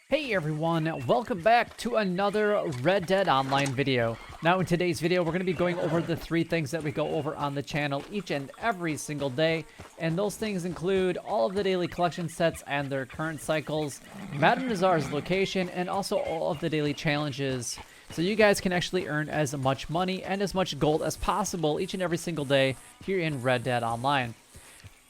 Hey everyone, welcome back to another Red Dead Online video. Now in today's video, we're going to be going over the 3 things that we go over on the channel each and every single day. And those things include all of the daily collection sets and their current cycles, Madame Nazar's location, and also all of the daily challenges. So you guys can actually earn as much money and as much gold as possible each and every single day here in Red Dead Online.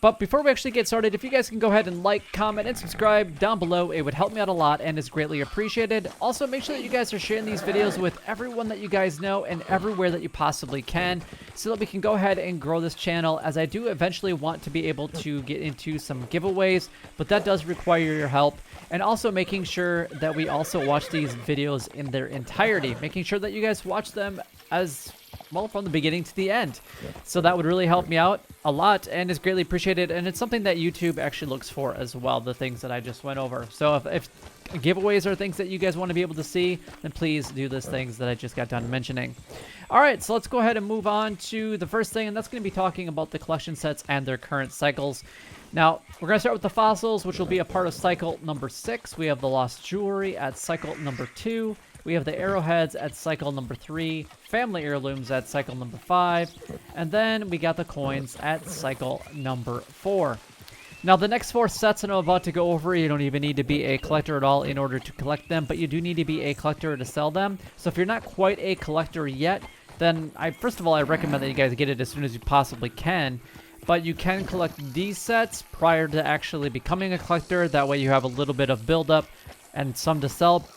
But before we actually get started, if you guys can go ahead and like, comment, and subscribe down below, it would help me out a lot and is greatly appreciated. Also, make sure that you guys are sharing these videos with everyone that you guys know and everywhere that you possibly can so that we can go ahead and grow this channel, as I do eventually want to be able to get into some giveaways, but that does require your help. And also making sure that we also watch these videos in their entirety, making sure that you guys watch them as well from the beginning to the end. So that would really help me out a lot and is greatly appreciated, and it's something that YouTube actually looks for as well, the things that I just went over. So if giveaways are things that you guys want to be able to see, then please do those things that I just got done mentioning. Alright, so let's go ahead and move on to the first thing, and that's going to be talking about the collection sets and their current cycles. Now, we're going to start with the fossils, which will be a part of cycle number 6. We have the lost jewelry at cycle number 2. We have the arrowheads at cycle number 3, family heirlooms at cycle number 5, and then we got the coins at cycle number 4. Now, the next 4 sets that I'm about to go over, you don't even need to be a collector at all in order to collect them, but you do need to be a collector to sell them. So if you're not quite a collector yet, then first of all, I recommend that you guys get it as soon as you possibly can. But you can collect these sets prior to actually becoming a collector. That way you have a little bit of build-up and some to sell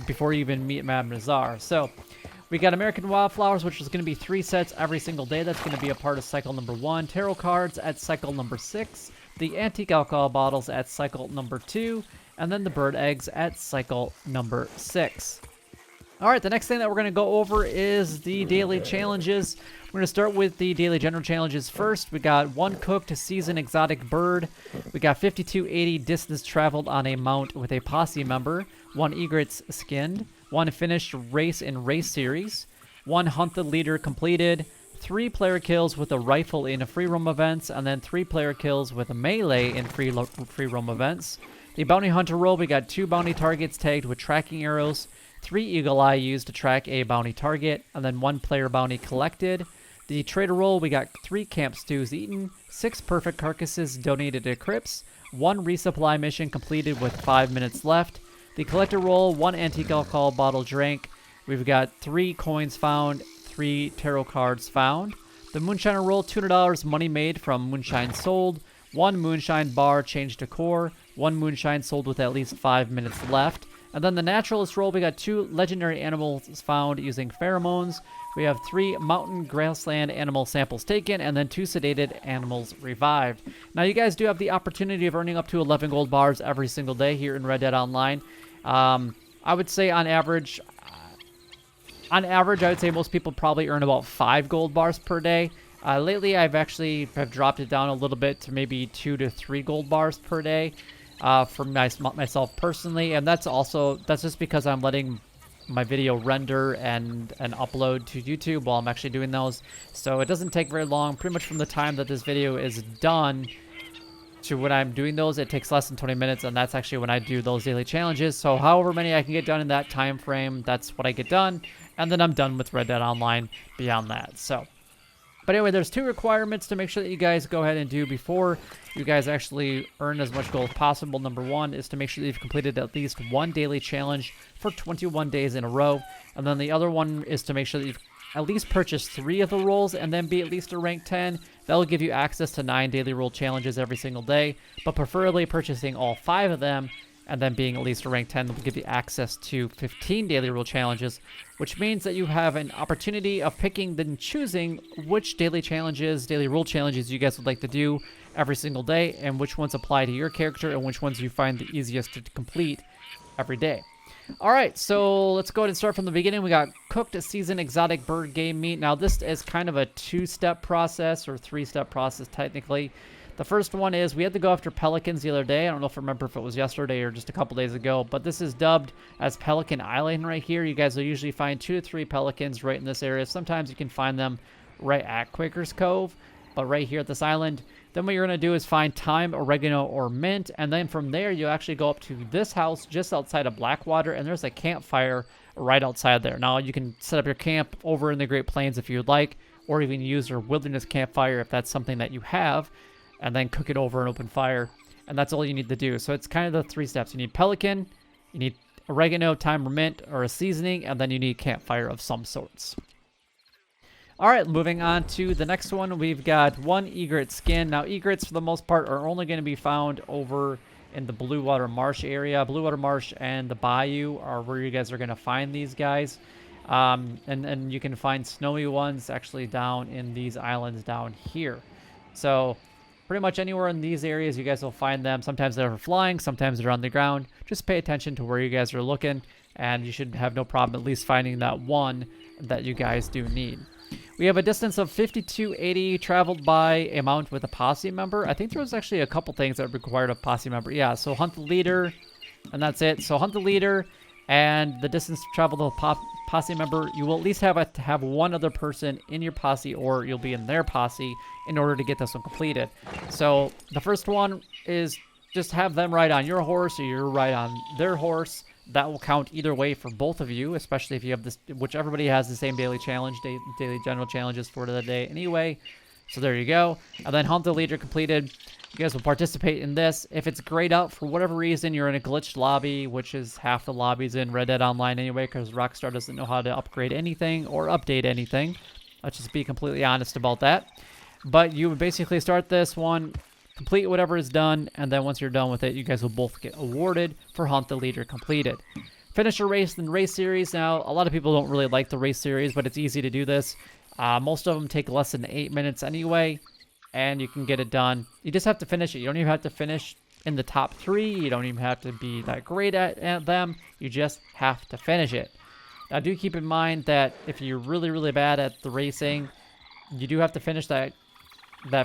before you even meet Madame Nazar. So we got American Wildflowers, which is going to be 3 sets every single day. That's going to be a part of cycle number 1. Tarot cards at cycle number 6. The antique alcohol bottles at cycle number 2. And then the bird eggs at cycle number 6. Alright, the next thing that we're going to go over is the daily challenges. We're going to start with the daily general challenges first. We got 1 cooked season exotic bird. We got 5280 distance traveled on a mount with a posse member. 1 Egret Skin. 1 finished race in race series. 1 hunt the leader completed. 3 player kills with a rifle in free roam events. And then 3 player kills with a melee in free roam events. The bounty hunter role, we got 2 bounty targets tagged with tracking arrows. 3 eagle eye used to track a bounty target, and then 1 player bounty collected. The trader role, we got 3 camp stews eaten, 6 perfect carcasses donated to crypts, 1 resupply mission completed with 5 minutes left. The collector role, 1 antique alcohol bottle drank. We've got 3 coins found, 3 tarot cards found. The moonshiner role, $200 money made from moonshine sold, 1 moonshine bar changed decor, 1 moonshine sold with at least 5 minutes left. And then the naturalist role, we got 2 legendary animals found using pheromones. We have 3 mountain grassland animal samples taken, and then 2 sedated animals revived. Now, you guys do have the opportunity of earning up to 11 gold bars every single day here in Red Dead Online. I would say on average, I would say most people probably earn about 5 gold bars per day. Lately, I've dropped it down a little bit to maybe 2 to 3 gold bars per day. For myself personally, and that's just because I'm letting my video render and upload to YouTube while I'm actually doing those. So it doesn't take very long. Pretty much from the time that this video is done to when I'm doing those, it takes less than 20 minutes, and that's actually when I do those daily challenges. So however many I can get done in that time frame, that's what I get done, and then I'm done with Red Dead Online beyond that. So, but anyway, there's 2 requirements to make sure that you guys go ahead and do before you guys actually earn as much gold as possible. Number 1 is to make sure that you've completed at least 1 daily challenge for 21 days in a row. And then the other one is to make sure that you've at least purchased 3 of the roles and then be at least a rank 10. That will give you access to 9 daily role challenges every single day, but preferably purchasing all 5 of them and then being at least a rank 10 will give you access to 15 daily rule challenges, which means that you have an opportunity of picking and choosing which daily rule challenges you guys would like to do every single day, and which ones apply to your character and which ones you find the easiest to complete every day. Alright, so let's go ahead and start from the beginning. We got cooked season exotic bird game meat. Now this is kind of a 2-step process, or 3-step process technically. The first one is we had to go after pelicans the other day. I don't know if I remember if it was yesterday or just a couple days ago, but this is dubbed as Pelican Island right here. You guys will usually find 2 to 3 pelicans right in this area. Sometimes you can find them right at Quaker's Cove, but right here at this island, Then what you're going to do is find thyme, oregano, or mint. And then from there, you actually go up to this house just outside of Blackwater. And there's a campfire right outside there. Now, you can set up your camp over in the Great Plains if you'd like, or even use your wilderness campfire if that's something that you have, and then cook it over an open fire. And that's all you need to do. So it's kind of the 3 steps. You need pelican, you need oregano, thyme, or mint, or a seasoning, and then you need campfire of some sorts. All right, moving on to the next one. We've got 1 egret skin. Now, egrets, for the most part, are only going to be found over in the Blue Water Marsh area. Blue Water Marsh and the Bayou are where you guys are going to find these guys. And you can find snowy ones actually down in these islands down here. So pretty much anywhere in these areas, you guys will find them. Sometimes they're flying, sometimes they're on the ground. Just pay attention to where you guys are looking, and you should have no problem at least finding that one that you guys do need. We have a distance of 5280 traveled by a mount with a posse member. I think there was actually a couple things that required a posse member. Yeah, so hunt the leader, and that's it. So hunt the leader, and the distance to travel to a posse member, you will at least have to have one other person in your posse, or you'll be in their posse in order to get this one completed. So the first one is just have them ride on your horse, or you ride on their horse. That will count either way for both of you, especially if you have this, which everybody has the same daily challenge, daily general challenges for the day anyway. So there you go. And then hunt the leader completed. You guys will participate in this. If it's grayed out for whatever reason, you're in a glitched lobby, which is half the lobbies in Red Dead Online anyway, because Rockstar doesn't know how to upgrade anything or update anything. Let's just be completely honest about that. But you would basically start this one, complete whatever is done, and then once you're done with it, you guys will both get awarded for Hunt the Leader completed. Finish a race in race series. Now, a lot of people don't really like the race series, but it's easy to do this. Most of them take less than 8 minutes anyway, and you can get it done. You just have to finish it. You don't even have to finish in the top 3. You don't even have to be that great at them. You just have to finish it. Now, do keep in mind that if you're really, really bad at the racing, you do have to finish that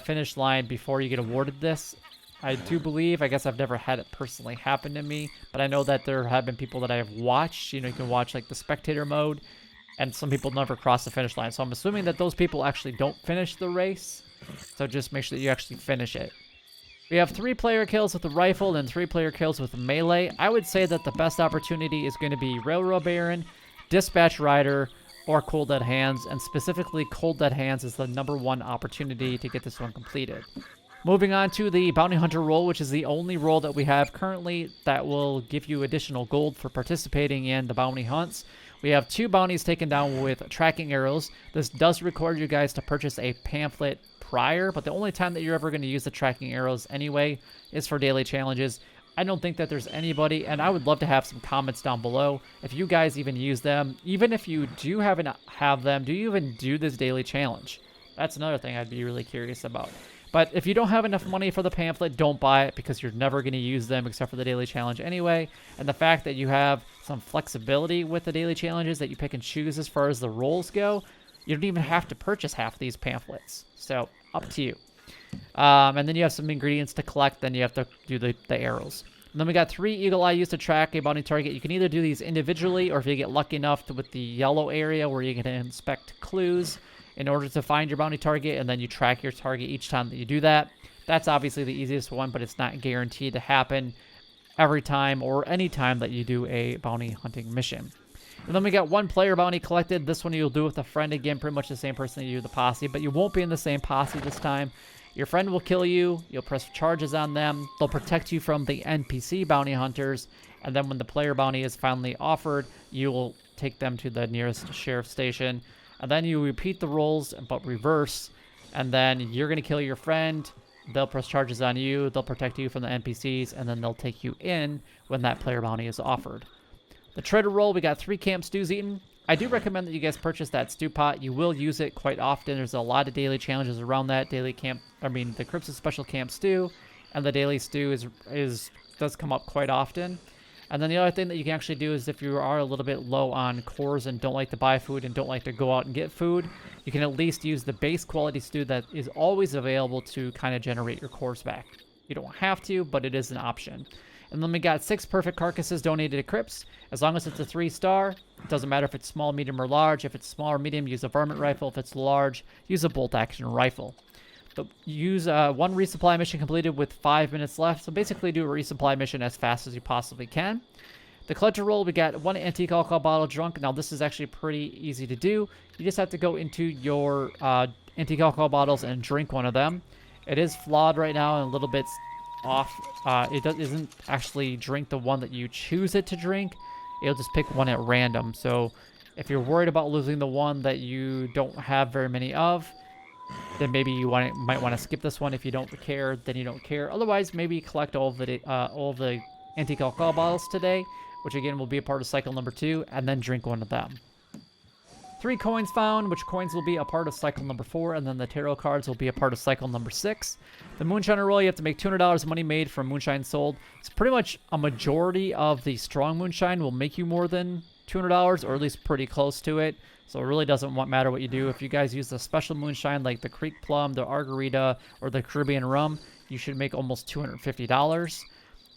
finish line before you get awarded this. I do believe, I guess I've never had it personally happen to me, but I know that there have been people that I have watched. You know, you can watch like the spectator mode, and some people never cross the finish line. So I'm assuming that those people actually don't finish the race. So just make sure that you actually finish it. We have 3 player kills with the rifle and 3 player kills with the melee. I would say that the best opportunity is going to be Railroad Baron, Dispatch Rider, or Cold Dead Hands, and specifically Cold Dead Hands is the #1 opportunity to get this one completed. Moving on to the Bounty Hunter role, which is the only role that we have currently that will give you additional gold for participating in the bounty hunts. We have 2 bounties taken down with tracking arrows. This does require you guys to purchase a pamphlet prior, but the only time that you're ever going to use the tracking arrows anyway is for daily challenges. I don't think that there's anybody, and I would love to have some comments down below if you guys even use them. Even if you do have them, do you even do this daily challenge? That's another thing I'd be really curious about. But if you don't have enough money for the pamphlet, don't buy it, because you're never going to use them except for the daily challenge anyway. And the fact that you have some flexibility with the daily challenges that you pick and choose as far as the roles go, you don't even have to purchase half these pamphlets. So up to you. And then you have some ingredients to collect. Then you have to do the arrows. And then we got 3 Eagle Eye used to track a bounty target. You can either do these individually, or if you get lucky enough with the yellow area where you can inspect clues in order to find your bounty target, and then you track your target each time that you do that. That's obviously the easiest one, but it's not guaranteed to happen every time or any time that you do a bounty hunting mission. And then we got 1 player bounty collected. This one you'll do with a friend again, pretty much the same person that you do the posse, but you won't be in the same posse this time. Your friend will kill you. You'll press charges on them. They'll protect you from the NPC bounty hunters. And then when the player bounty is finally offered, you will take them to the nearest sheriff's station. And then you repeat the roles, but reverse. And then you're going to kill your friend. They'll press charges on you. They'll protect you from the NPCs. And then they'll take you in when that player bounty is offered. The trader role, we got 3 camp stews eaten. I do recommend that you guys purchase that stew pot. You will use it quite often. There's a lot of daily challenges around that. The Crypt's Special Camp Stew, and the daily stew does come up quite often. And then the other thing that you can actually do is if you are a little bit low on cores and don't like to buy food and don't like to go out and get food, you can at least use the base quality stew that is always available to kind of generate your cores back. You don't have to, but it is an option. And then we got 6 perfect carcasses donated to Crypts. As long as it's a 3-star, it doesn't matter if it's small, medium, or large. If it's small or medium, use a varmint rifle. If it's large, use a bolt action rifle. Use one resupply mission completed with 5 minutes left. So basically do a resupply mission as fast as you possibly can. The collector role, we got 1 antique alcohol bottle drunk. Now this is actually pretty easy to do. You just have to go into your antique alcohol bottles and drink one of them. It is flawed right now and a little bit off. Isn't actually drink the one that you choose it to drink. It'll just pick one at random. So if you're worried about losing the one that you don't have very many of, then maybe you might want to skip this one. If you don't care, then you don't care. Otherwise, maybe collect all of the antique alcohol bottles today, which again will be a part of cycle number 2, and then drink one of them. 3 coins found, which coins will be a part of cycle number 4, and then the tarot cards will be a part of cycle number 6. The Moonshine roll, you have to make $200 money made from Moonshine sold. It's pretty much a majority of the strong Moonshine will make you more than $200, or at least pretty close to it. So it really doesn't matter what you do. If you guys use the special Moonshine like the Creek Plum, the Argarita, or the Caribbean Rum, you should make almost $250.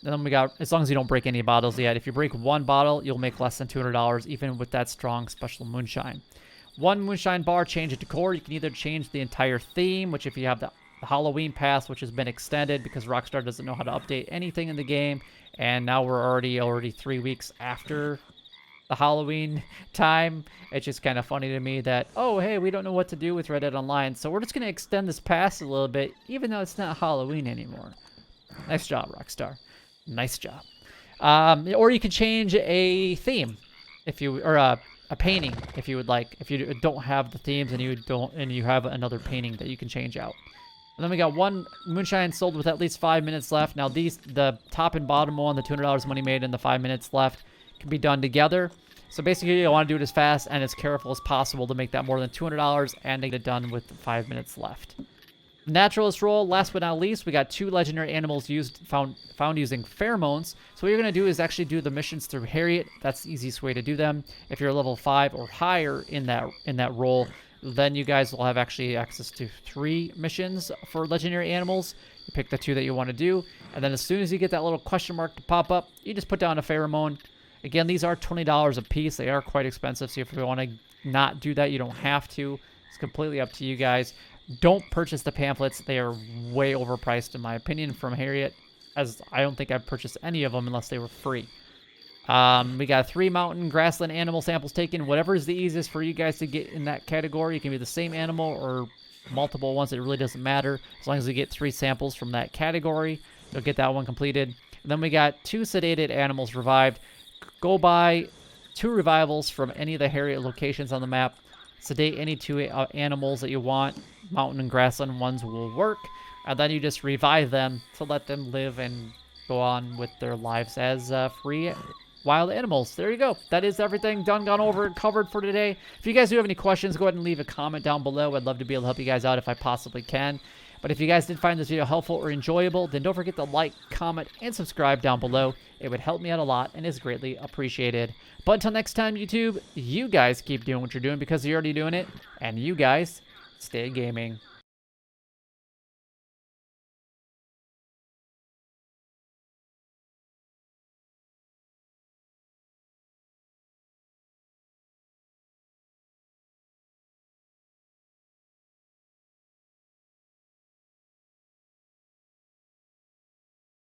And then we got, as long as you don't break any bottles yet. If you break one bottle, you'll make less than $200, even with that strong special Moonshine. 1 Moonshine bar, change it to Decor. You can either change the entire theme, which if you have the Halloween pass, which has been extended because Rockstar doesn't know how to update anything in the game, and now we're already 3 weeks after the Halloween time. It's just kind of funny to me that, oh, hey, we don't know what to do with Red Dead Online, so we're just going to extend this pass a little bit, even though it's not Halloween anymore. Nice job, Rockstar. Nice job. Or you can change a theme, or a painting, if you would like. If you don't have the themes and you have another painting that you can change out. And then we got 1 Moonshine sold with at least 5 minutes left. Now the top and bottom one, the $200 money made and the 5 minutes left, can be done together. So basically you want to do it as fast and as careful as possible to make that more than $200 and to get it done with 5 minutes left. Naturalist roll, last but not least, we got 2 legendary animals found using pheromones. So what you're going to do is actually do the missions through Harriet. That's the easiest way to do them. If you're level 5 or higher in that role, then you guys will have actually access to 3 missions for legendary animals. You pick the 2 that you want to do, and then as soon as you get that little question mark to pop up, you just put down a pheromone. Again, these are $20 a piece. They are quite expensive, so if you want to not do that, you don't have to. It's completely up to you guys. Don't purchase the pamphlets. They are way overpriced, in my opinion, from Harriet, as I don't think I've purchased any of them unless they were free. We got 3 mountain grassland animal samples taken. Whatever is the easiest for you guys to get in that category. It can be the same animal or multiple ones. It really doesn't matter. As long as you get 3 samples from that category, you'll get that one completed. And then we got 2 sedated animals revived. Go buy 2 revivals from any of the Harriet locations on the map. Sedate any 2 animals that you want. Mountain and grassland ones will work. And then you just revive them to let them live and go on with their lives as free wild animals. There you go. That is everything done, gone over, and covered for today. If you guys do have any questions, go ahead and leave a comment down below. I'd love to be able to help you guys out if I possibly can. But if you guys did find this video helpful or enjoyable, then don't forget to like, comment, and subscribe down below. It would help me out a lot and is greatly appreciated. But until next time, YouTube, you guys keep doing what you're doing because you're already doing it. And you guys stay gaming.